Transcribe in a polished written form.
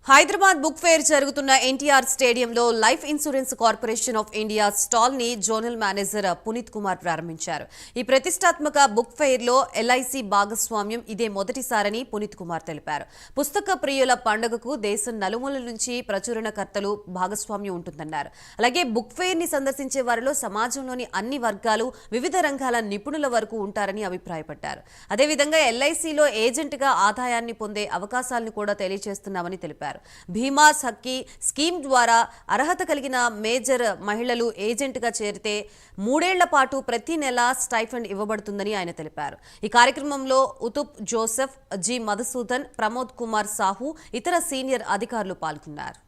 Hyderabad book fair జరుగుతున్న ఎన్టీఆర్ స్టేడియంలో life insurance corporation of India stall ని జోనల్ మేనేజర్ పునీత్ కుమార్ ప్రారంభించారు. ఈ ప్రతిష్టాత్మక బుక్ ఫెయిర్ లో ఎల్ఐసి భాగస్వామ్యం ఇదే మొదటిసారని పునీత్ కుమార్ తెలిపారు. పుస్తక ప్రియుల పండుగకు దేశం నలుమూలల నుంచి ప్రచురణకర్తలు భాగస్వామ్యం ఉంటుందన్నారు. అలాగే బుక్ ఫెయిర్ ని సందర్శించే వారిలో సమాజంలోని అన్ని వర్గాలు, వివిధ రంగాల నిపుణుల వరకు ఉంటారని అభిప్రాయపడ్డారు. అదేవిధంగా ఎల్ఐసిలో ఏజెంట్ గా ఆదాయాన్ని పొందే అవకాశాలను కూడా తెలియజేస్తున్నామని తెలిపారు. భీమా సఖీ స్కీమ్ ద్వారా అర్హత కలిగిన మేజర్ మహిళలు ఏజెంట్ గా చేరితే 3 ఏళ్ల పాటు ప్రతి నెల స్టైఫండ్ ఇవ్వబడుతుందని ఆయన తెలిపారు. ఈ కార్యక్రమంలో ఉతుప్ జోసెఫ్, జి మధుసూదన్, ప్రమోద్ కుమార్ సాహు, ఇతర సీనియర్ అధికారులు పాల్గొన్నారు.